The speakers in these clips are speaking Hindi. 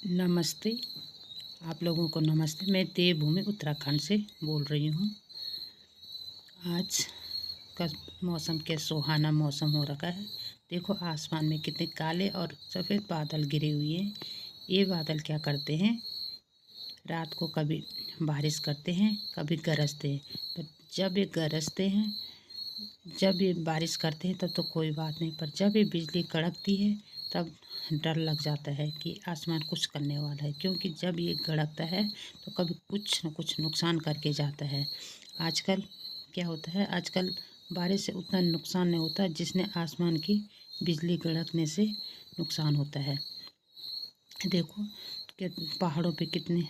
नमस्ते। आप लोगों को नमस्ते। मैं देवभूमि उत्तराखंड से बोल रही हूँ। आज का मौसम क्या सुहाना मौसम हो रखा है। देखो आसमान में कितने काले और सफ़ेद बादल गिरे हुए हैं। ये बादल क्या करते हैं, रात को कभी बारिश करते हैं कभी गरजते हैं। पर जब ये गरजते हैं, जब ये बारिश करते हैं तब तो कोई बात नहीं, पर जब ये बिजली कड़कती है तब डर लग जाता है कि आसमान कुछ करने वाला है। क्योंकि जब ये कड़कता है तो कभी कुछ न कुछ नुकसान करके जाता है। आजकल क्या होता है, आजकल बारिश से उतना नुकसान नहीं होता जिसने आसमान की बिजली कड़कने से नुकसान होता है। देखो कि पहाड़ों पे कितने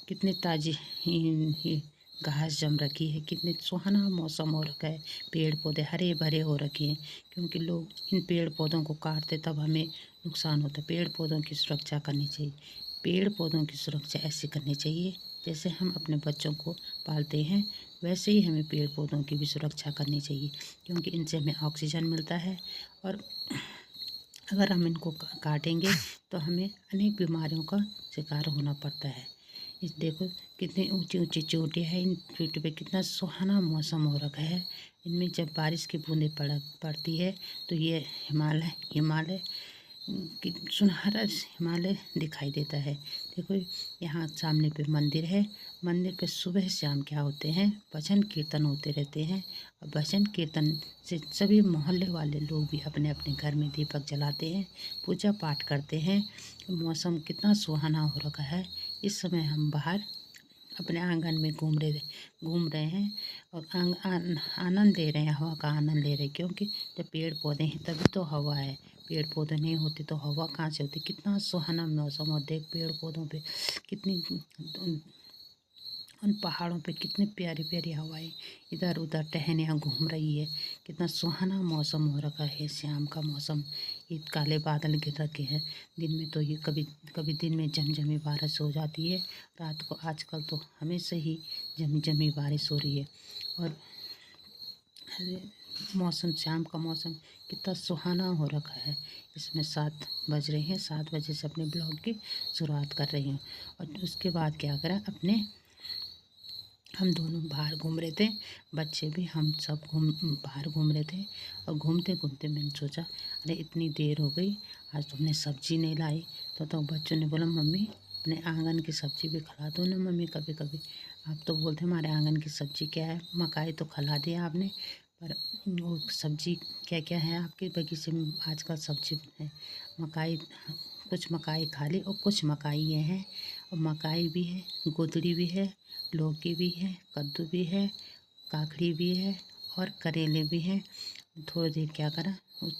कितनी ताज़ी घास जम रखी है, कितने सुहाना मौसम हो रखा है। पेड़ पौधे हरे भरे हो रखे हैं, क्योंकि लोग इन पेड़ पौधों को काटते तब हमें नुकसान होता है। पेड़ पौधों की सुरक्षा करनी चाहिए। पेड़ पौधों की सुरक्षा ऐसे करनी चाहिए जैसे हम अपने बच्चों को पालते हैं, वैसे ही हमें पेड़ पौधों की भी सुरक्षा करनी चाहिए, क्योंकि इनसे हमें ऑक्सीजन मिलता है। और अगर हम इनको काटेंगे तो हमें अनेक बीमारियों का शिकार होना पड़ता है। इस देखो कितनी ऊंची ऊंची चोटियाँ हैं, इन चोटियों पे कितना सुहाना मौसम हो रखा है। इनमें जब बारिश की बूंदें पड़ती है तो ये हिमालय हिमालय कि सुनहरा हिमालय दिखाई देता है। देखो यहाँ सामने पे मंदिर है। मंदिर पे सुबह शाम क्या होते हैं, भजन कीर्तन होते रहते हैं। और भजन कीर्तन से सभी मोहल्ले वाले लोग भी अपने अपने घर में दीपक जलाते हैं, पूजा पाठ करते हैं। मौसम कितना सुहाना हो रखा है। इस समय हम बाहर अपने आंगन में घूम रहे हैं और आनंद ले रहे हैं, हवा का आनंद ले रहे हैं। क्योंकि जब पेड़ पौधे हैं तभी तो हवा है। पेड़ पौधे नहीं होते तो हवा कहाँ से होती। कितना सुहाना मौसम। और देख पेड़ पौधों पे कितनी, उन पहाड़ों पे कितनी प्यारी प्यारी हवाएं इधर उधर टहनियाँ घूम रही है। कितना सुहाना मौसम हो रखा है। शाम का मौसम, ये काले बादल गिर रखे हैं। दिन में तो ये कभी कभी दिन में झमझमी बारिश हो जाती है। रात को आजकल तो हमेशा ही झमी बारिश हो रही है। और मौसम, शाम का मौसम कितना सुहाना हो रखा है। इसमें 7 बज रहे हैं। 7 बजे से अपने ब्लॉग की शुरुआत कर रही हूँ। और उसके बाद क्या करा, हम दोनों बाहर घूम रहे थे, बच्चे भी, हम सब बाहर घूम रहे थे। और घूमते घूमते मैंने सोचा अरे इतनी देर हो गई, आज तुमने सब्ज़ी नहीं लाई। तो बच्चों ने बोला मम्मी अपने आंगन की सब्ज़ी भी खिला दो ना मम्मी कभी कभी। आप तो बोलते हमारे आंगन की सब्ज़ी क्या है, मकाई तो खिला दिया आपने, पर वो सब्ज़ी क्या क्या है आपके बगीचे में आजकल सब्ज़ी है। मकाई, कुछ मकाई खाली और कुछ मकाई ये हैं। और मकाई भी है, गोदड़ी भी है, लौकी भी है, कद्दू भी है, काकड़ी भी है और करेले भी हैं। थोड़ी देर क्या करा, उस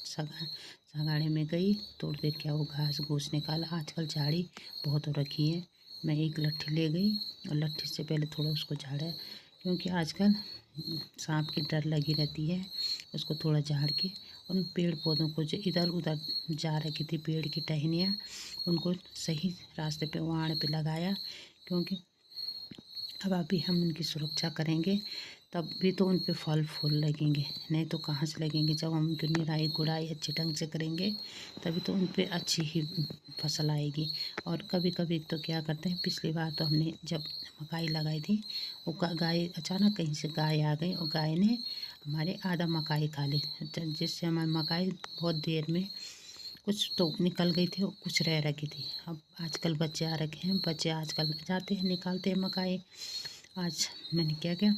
सगाड़े में गई, थोड़ी देर क्या वो घास घूस निकाला। आजकल झाड़ी बहुत हो रखी है। मैं एक लट्ठी ले गई और लट्ठी से पहले थोड़ा उसको झाड़ा, क्योंकि आजकल सांप की डर लगी रहती है। उसको थोड़ा झाड़ के उन पेड़ पौधों को जो इधर उधर जा रखी थी, पेड़ की टहनियाँ, उनको सही रास्ते पे वाड़ पे लगाया। क्योंकि अब अभी हम उनकी सुरक्षा करेंगे तब भी तो उन पे फल फूल लगेंगे, नहीं तो कहाँ से लगेंगे। जब हम उनकी निराई गुड़ाई अच्छे ढंग से करेंगे तभी तो उन पे अच्छी ही फसल आएगी। और कभी कभी तो क्या करते हैं, पिछली बार तो हमने जब मकाई लगाई थी, वो गाय अचानक कहीं से गाय आ गई और गाय ने हमारे आधा मकाई खा ली, जिससे हमारी मकाई बहुत देर में कुछ तो निकल गई थी और कुछ रह रखी थी। अब आजकल बच्चे आ रखे हैं, बच्चे आजकल जाते हैं निकालते हैं मकाई। आज मैंने क्या किया,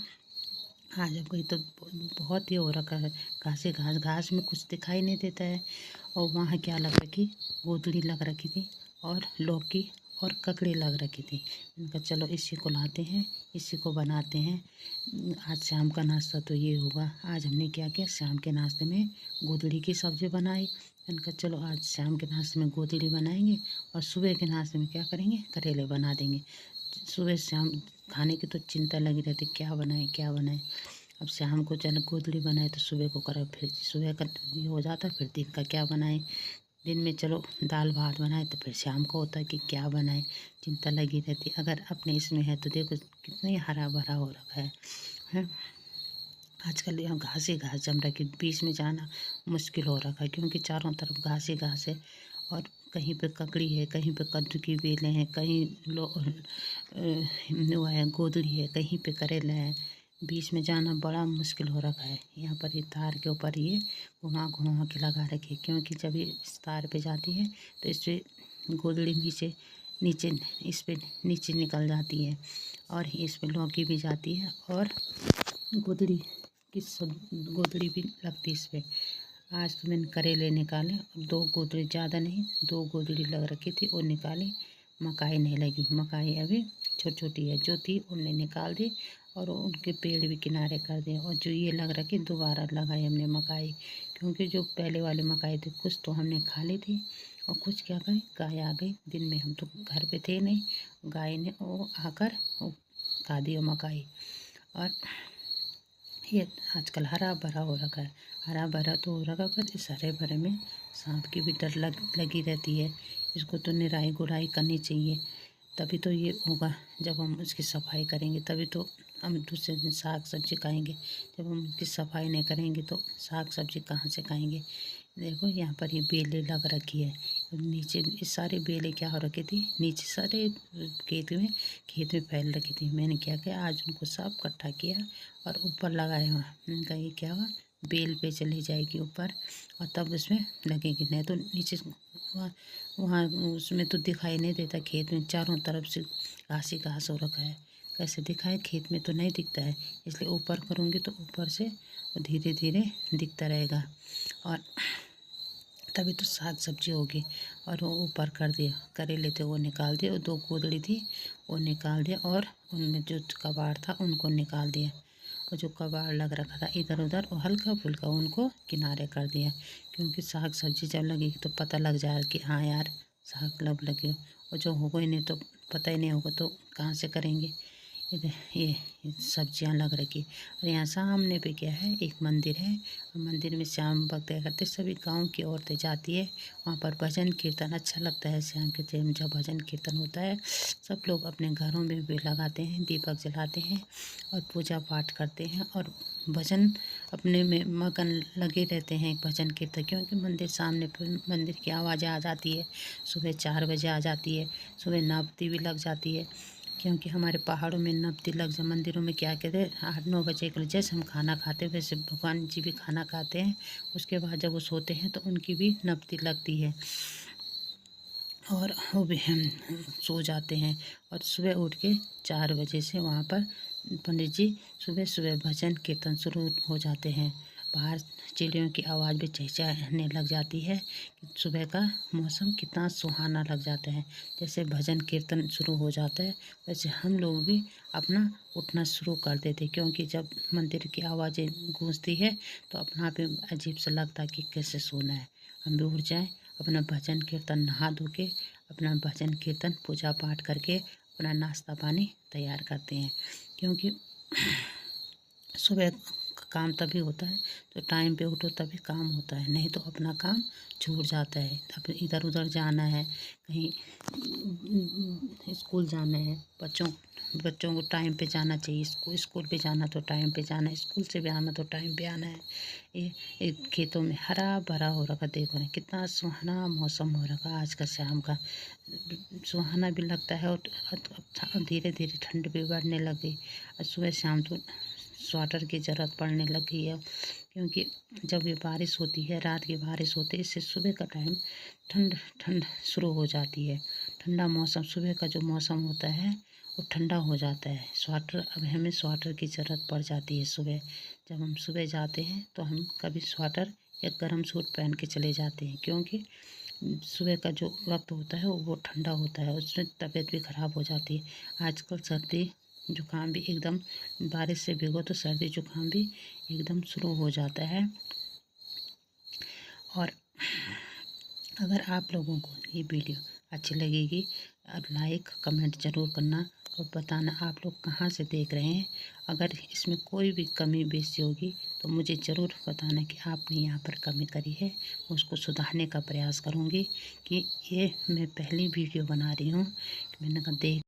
आज अब गई तो बहुत ही हो रखा है, घासे घास, घास में कुछ दिखाई नहीं देता है। और वहाँ क्या लग रखी, गोदड़ी लग रखी थी और लौकी और ककड़ी लग रखी थी। मैंने कहा चलो इसी को लाते हैं, इसी को बनाते हैं। आज शाम का नाश्ता तो ये होगा। आज हमने क्या किया, शाम के नाश्ते में गोदड़ी की सब्ज़ी बनाई। मैंने कहा चलो आज शाम के नाश्ते में गोदड़ी बनाएंगे और सुबह के नाश्ते में क्या करेंगे, करेले बना देंगे। सुबह शाम खाने की तो चिंता लगी रहती, क्या बनाए क्या बनाए। अब शाम को चलो गोदड़ी बनाए तो सुबह को करो, फिर सुबह का ये हो जाता, फिर दिन का क्या बनाए। दिन में चलो दाल भात बनाए तो फिर शाम को होता है कि क्या बनाए, चिंता लगी रहती। अगर अपने इसमें है तो देखो कितना ही हरा भरा हो रखा है। आजकल यहाँ घास ही घास जम रखी, बीच में जाना मुश्किल हो रखा है, क्योंकि चारों तरफ घास ही घास है। और कहीं पे ककड़ी है, कहीं पे कद्दू की बेलें हैं, कहीं वो है गोदड़ी है, कहीं पे करेला है। बीच में जाना बड़ा मुश्किल हो रखा है। यहाँ पर ये तार के ऊपर ये घुमा घुमा के लगा रखी है, क्योंकि जब ये इस तार पे जाती है तो इस पे गोदड़ी नीचे नीचे इस पे नीचे निकल जाती है, और इस पे लौकी भी जाती है, और गोदड़ी की सब गोदड़ी भी लगती है इस पे। आज तो मैंने करेले निकाले, 2 गोदड़ी, ज़्यादा नहीं, 2 गोदड़ी लग रखी थी और निकाली। मकाई नहीं लगी, मकाई अभी छोटी छोटी है, जो थी उनने निकाल दी और उनके पेड़ भी किनारे कर दिए। और जो ये लग रखी दोबारा लगाई हमने मकाई, क्योंकि जो पहले वाली मकाई थी कुछ तो हमने खा ली थी और कुछ क्या करी, गाय आ गई। दिन में हम तो घर पे थे नहीं, गाय ने वो आकर वो खा दिया मकाई। और ये आजकल हरा भरा हो रखा है, हरा भरा तो हो रखा, पर इस हरे भरे में सांप की भी डर लगी रहती है। इसको तो निराई गुड़ाई करनी चाहिए, तभी तो ये होगा। जब हम उसकी सफाई करेंगे तभी तो हम दूसरे दिन साग सब्जी खाएंगे। जब हम उसकी सफाई नहीं करेंगे तो साग सब्जी कहाँ से खाएंगे। देखो यहाँ पर ये बेलें लग रखी है, नीचे ये सारी बेलें क्या हो रखी थी, नीचे सारे खेत में फैल रखी थी। मैंने क्या किया, आज उनको सब इकट्ठा किया और ऊपर लगाया हुआ। मैंने कहा ये क्या हुआ, बेल पे चली जाएगी ऊपर और तब उसमें लगेगी, नहीं तो नीचे वहाँ वहाँ उसमें तो दिखाई नहीं देता। खेत में चारों तरफ से घास ही घास हो रखा है, कैसे दिखाए, खेत में तो नहीं दिखता है। इसलिए ऊपर करूँगी तो ऊपर से धीरे धीरे दिखता रहेगा, और तभी तो साग सब्जी होगी। और वो ऊपर कर दिया, करेले थे वो निकाल दिए, और 2 गोदड़ी थी वो निकाल दिया, और उनमें जो कबाड़ था उनको निकाल दिया, और जो कबाड़ लग रखा था इधर उधर वो हल्का फुल्का उनको किनारे कर दिया। क्योंकि साग सब्जी जब लगेगी तो पता लग जाएगा कि हाँ यार साग लब लगे, और जो होगा ही नहीं तो पता ही नहीं होगा तो कहाँ से करेंगे। इधर ये सब्जियां लग रखी। और यहाँ सामने पे क्या है, एक मंदिर है, और मंदिर में शाम वक्त क्या करते, सभी गांव की औरतें जाती है वहाँ पर भजन कीर्तन। अच्छा लगता है शाम के टाइम जब भजन कीर्तन होता है। सब लोग अपने घरों में भी लगाते हैं, दीपक जलाते हैं और पूजा पाठ करते हैं, और भजन अपने में मगन लगे रहते हैं भजन कीर्तन। क्योंकि मंदिर सामने पे मंदिर की आवाज़ें आ जाती है, सुबह 4 बजे आ जाती है, सुबह नवती भी लग जाती है। क्योंकि हमारे पहाड़ों में नवती लग जा, मंदिरों में क्या कहते हैं 8-9 बजे के लिए, जैसे हम खाना खाते हैं वैसे भगवान जी भी खाना खाते हैं। उसके बाद जब वो सोते हैं तो उनकी भी नवती लगती है, और वो भी हम सो जाते हैं। और सुबह उठ के 4 बजे से वहाँ पर पंडित जी सुबह सुबह भजन कीर्तन शुरू हो जाते हैं। बाहर चिड़ियों की आवाज़ भी चहचहाने लग जाती है। सुबह का मौसम कितना सुहाना लग जाता है। जैसे भजन कीर्तन शुरू हो जाता है वैसे हम लोग भी अपना उठना शुरू कर देते, क्योंकि जब मंदिर की आवाज़ें गूंजती है तो अपना भी अजीब सा लगता है कि कैसे सोना है। हम भी उठ जाएं, अपना भजन कीर्तन नहा धो के अपना भजन कीर्तन पूजा पाठ करके अपना नाश्ता पानी तैयार करते हैं। क्योंकि सुबह काम तभी होता है तो टाइम पे उठो तभी काम होता है, नहीं तो अपना काम छूट जाता है। अब इधर उधर जाना है, कहीं स्कूल जाना है, बच्चों को टाइम पे जाना चाहिए। स्कूल पे जाना तो टाइम पे जाना है, स्कूल से भी आना तो टाइम पे आना है। ये खेतों में हरा भरा हो रखा, देखो ना कितना सुहाना मौसम हो रखा आज का, शाम का सुहाना भी लगता है। और धीरे धीरे ठंड भी बढ़ने लग गई, और सुबह शाम तो स्वेटर की ज़रूरत पड़ने लग गई है। क्योंकि जब ये बारिश होती है, रात की बारिश होती है, इससे सुबह का टाइम ठंड ठंड शुरू हो जाती है। ठंडा मौसम, सुबह का जो मौसम होता है वो ठंडा हो जाता है। स्वेटर, अब हमें स्वेटर की ज़रूरत पड़ जाती है सुबह। जब हम सुबह जाते हैं तो हम कभी स्वेटर या गर्म सूट पहन के चले जाते हैं, क्योंकि सुबह का जो वक्त होता है वो ठंडा होता है, उसमें तबीयत भी ख़राब हो जाती है। आजकल सर्दी जुकाम भी एकदम, बारिश से भिगो तो सर्दी जुकाम भी एकदम शुरू हो जाता है। और अगर आप लोगों को ये वीडियो अच्छी लगेगी और लाइक कमेंट ज़रूर करना, और बताना आप लोग कहाँ से देख रहे हैं। अगर इसमें कोई भी कमी बेसी होगी तो मुझे ज़रूर बताना कि आपने यहाँ पर कमी करी है, मैं उसको सुधारने का प्रयास करूँगी। कि ये मैं पहली वीडियो बना रही हूँ, मैंने कहा देख